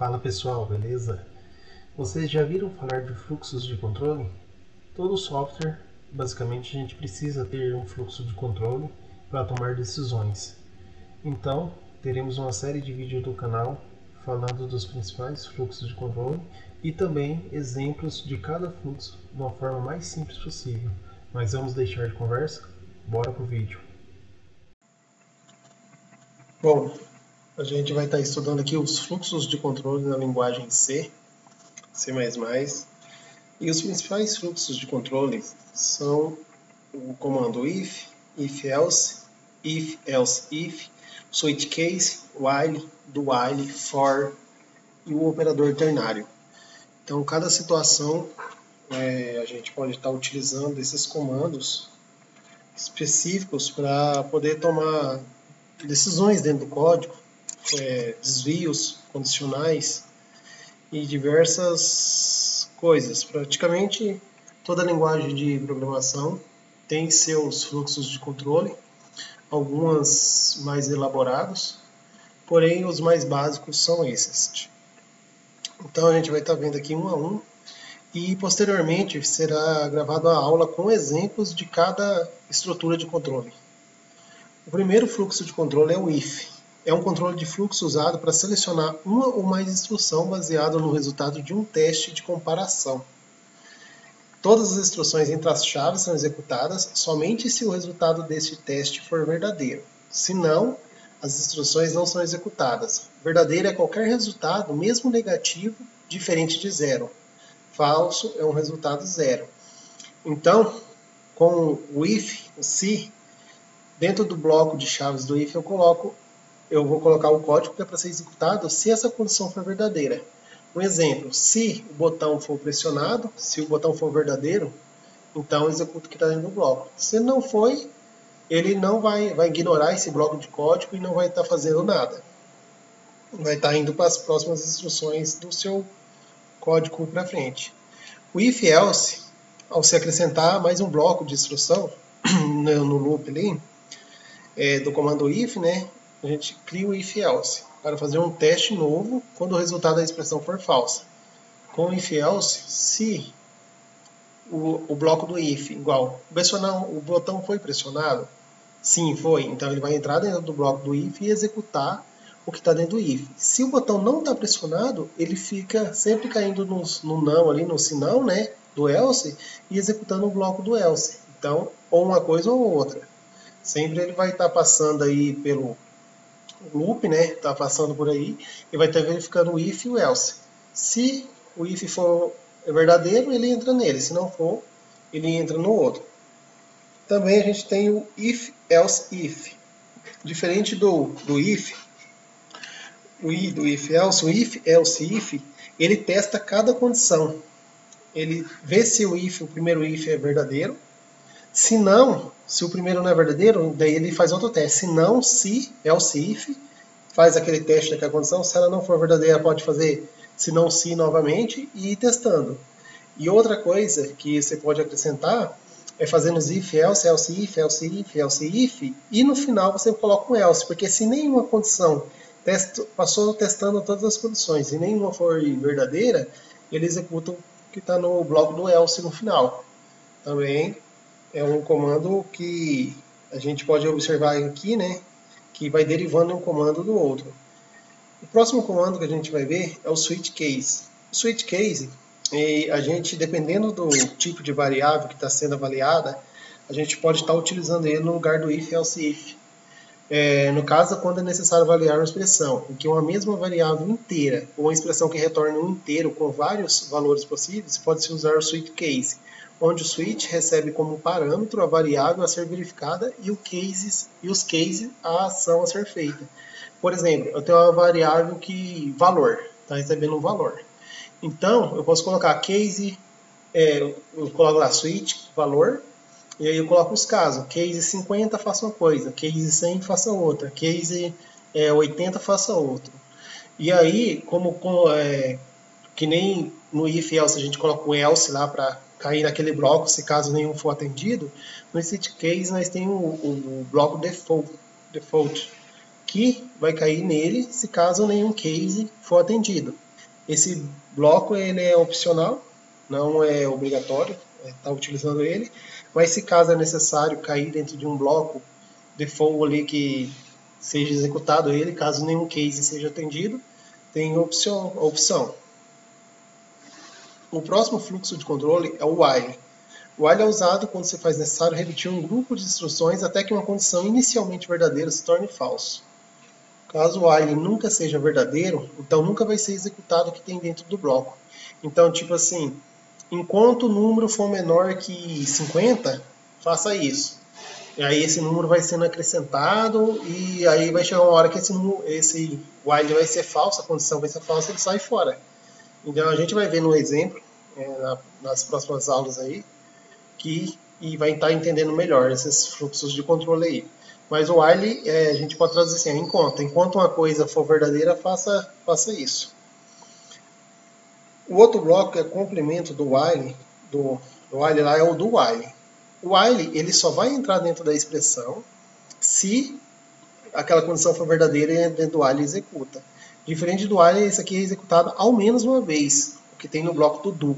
Fala pessoal, beleza? Vocês já viram falar de fluxos de controle? Todo software, basicamente, a gente precisa ter um fluxo de controle para tomar decisões. Então, teremos uma série de vídeos do canal falando dos principais fluxos de controle e também exemplos de cada fluxo de uma forma mais simples possível. Mas vamos deixar de conversa? Bora pro vídeo! Bom, a gente vai estar estudando aqui os fluxos de controle na linguagem C, C++. E os principais fluxos de controle são o comando if, if-else, if-else-if, switch case, while, do while, for e o operador ternário. Então, cada situação a gente pode estar utilizando esses comandos específicos para poder tomar decisões dentro do código, desvios condicionais e diversas coisas. Praticamente toda linguagem de programação tem seus fluxos de controle, algumas mais elaborados, porém os mais básicos são esses. Então a gente vai estar vendo aqui um a um e posteriormente será gravada a aula com exemplos de cada estrutura de controle. O primeiro fluxo de controle é o if. É um controle de fluxo usado para selecionar uma ou mais instruções baseado no resultado de um teste de comparação. Todas as instruções entre as chaves são executadas somente se o resultado deste teste for verdadeiro. Se não, as instruções não são executadas. Verdadeiro é qualquer resultado, mesmo negativo, diferente de zero. Falso é um resultado zero. Então, com o if, o se, dentro do bloco de chaves do if eu vou colocar o código que é para ser executado se essa condição for verdadeira. Um exemplo, se o botão for pressionado, se o botão for verdadeiro, então executa o que está dentro do bloco. Se não foi, ele não vai ignorar esse bloco de código e não vai estar fazendo nada. Vai estar indo para as próximas instruções do seu código para frente. O if-else, ao se acrescentar mais um bloco de instrução no loop ali, do comando if, a gente cria o if-else para fazer um teste novo quando o resultado da expressão for falsa. Com o if-else, se o bloco do if igual, o botão foi pressionado? Sim, foi. Então ele vai entrar dentro do bloco do if e executar o que está dentro do if. Se o botão não está pressionado, ele fica sempre caindo no não ali, no sinal, do else e executando o bloco do else. Então, ou uma coisa ou outra. Sempre ele vai estar passando aí pelo loop, está passando por aí e vai estar verificando o if e o else. Se o if for verdadeiro, ele entra nele. Se não for, ele entra no outro. Também a gente tem o if, else, if. Diferente do if, do if, else, o if, else, if, ele testa cada condição. Ele vê se o primeiro if é verdadeiro. Se não, se o primeiro não é verdadeiro, daí ele faz outro teste. Se não, se, else, if, faz aquele teste daquela condição. Se ela não for verdadeira, pode fazer se não, se novamente e ir testando. E outra coisa que você pode acrescentar é fazendo os if, else, else, if, else, if, else, if, e no final você coloca um else, porque se nenhuma condição passou testando todas as condições e nenhuma for verdadeira, ele executa o que está no bloco do else no final. Também é um comando que a gente pode observar aqui, que vai derivando um comando do outro. O próximo comando que a gente vai ver é o switch case. O switch case, a gente, dependendo do tipo de variável que está sendo avaliada, a gente pode estar utilizando ele no lugar do if, else, if. No caso, quando é necessário avaliar uma expressão em que uma mesma variável inteira, ou uma expressão que retorna um inteiro com vários valores possíveis, pode-se usar o switch case, onde o switch recebe como parâmetro a variável a ser verificada e os cases a ação a ser feita. Por exemplo, eu tenho uma variável que valor, está recebendo um valor. Então, eu posso colocar case, eu coloco lá switch, valor, e aí eu coloco os casos. Case 50 faça uma coisa, case 100 faça outra, case 80 faça outra. E aí, que nem no if else a gente coloca o else lá para cair naquele bloco, se caso nenhum for atendido, no switch case nós temos o bloco default, que vai cair nele se caso nenhum case for atendido. Esse bloco ele é opcional, não é obrigatório estar utilizando ele, mas se caso é necessário cair dentro de um bloco default ali que seja executado ele, caso nenhum case seja atendido, tem a opção. O próximo fluxo de controle é o while. O while é usado quando se faz necessário repetir um grupo de instruções até que uma condição inicialmente verdadeira se torne falso. Caso o while nunca seja verdadeiro, então nunca vai ser executado o que tem dentro do bloco. Então, tipo assim, enquanto o número for menor que 50, faça isso. E aí esse número vai sendo acrescentado e aí vai chegar uma hora que esse while vai ser falso, a condição vai ser falsa e ele sai fora. Então a gente vai ver no exemplo, nas próximas aulas aí, e vai estar entendendo melhor esses fluxos de controle aí. Mas o while, a gente pode traduzir assim, enquanto uma coisa for verdadeira, faça isso. O outro bloco é complemento do while, do while lá é o do while. O while, ele só vai entrar dentro da expressão se aquela condição for verdadeira e dentro do while executa. Diferente do while, esse aqui é executado ao menos uma vez, o que tem no bloco do do.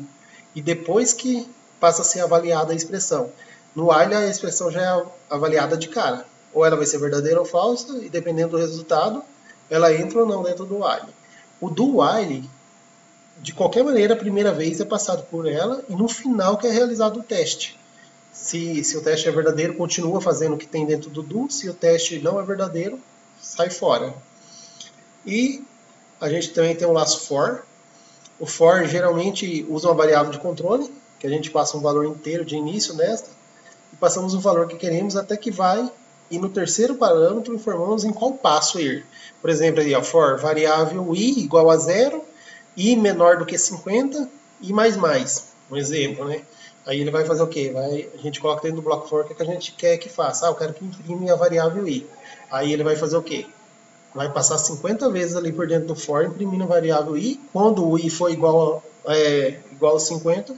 E depois que passa a ser avaliada a expressão. No while, a expressão já é avaliada de cara. Ou ela vai ser verdadeira ou falsa, e dependendo do resultado, ela entra ou não dentro do while. O do while, de qualquer maneira, a primeira vez é passado por ela, e no final que é realizado o teste. Se o teste é verdadeiro, continua fazendo o que tem dentro do do. Se o teste não é verdadeiro, sai fora. E a gente também tem o laço for. O for geralmente usa uma variável de controle, que a gente passa um valor inteiro de início nesta, e passamos o valor que queremos até que vai, e no terceiro parâmetro informamos em qual passo ir. Por exemplo, ali, ó, for variável i igual a 0, i menor do que 50, i mais mais. Um exemplo, né? Aí ele vai fazer o quê? A gente coloca dentro do bloco for o que a gente quer que faça. Eu quero que imprime a variável i. Aí ele vai fazer o quê? Vai passar 50 vezes ali por dentro do for, imprimindo a variável i. Quando o i for igual a 50,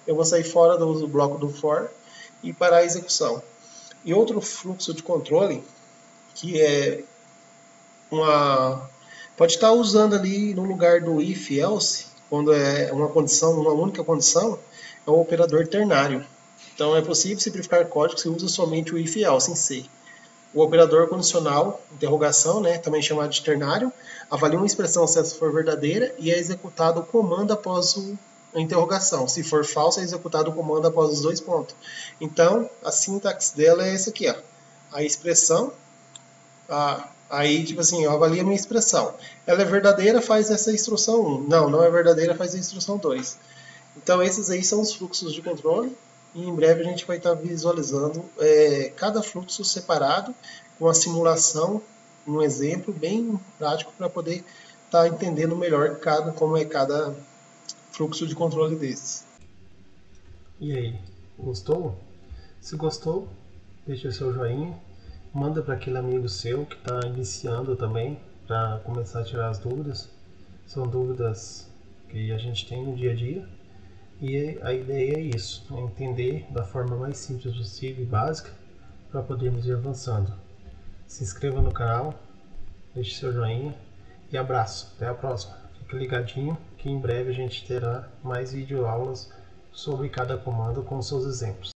eu vou sair fora do bloco do for e parar a execução. E outro fluxo de controle, que é pode estar usando ali no lugar do if else, quando é uma condição, uma única condição, é o operador ternário. Então é possível simplificar código que se usa somente o if else em C. O operador condicional, interrogação, né, também chamado de ternário, avalia uma expressão se essa for verdadeira e é executado o comando após a interrogação. Se for falsa, é executado o comando após os dois pontos. Então, a sintaxe dela é essa aqui, ó. A expressão, aí, tipo assim, eu avalio a minha expressão. Ela é verdadeira, faz essa instrução 1. Não é verdadeira, faz a instrução 2. Então, esses aí são os fluxos de controle. E em breve a gente vai estar visualizando cada fluxo separado, com a simulação, um exemplo bem prático para poder estar entendendo melhor como é cada fluxo de controle desses. E aí, gostou? Se gostou, deixa seu joinha, manda para aquele amigo seu que está iniciando também, para começar a tirar as dúvidas. São dúvidas que a gente tem no dia a dia. E a ideia é isso, é entender da forma mais simples possível e básica para podermos ir avançando. Se inscreva no canal, deixe seu joinha e abraço. Até a próxima. Fique ligadinho que em breve a gente terá mais videoaulas sobre cada comando com seus exemplos.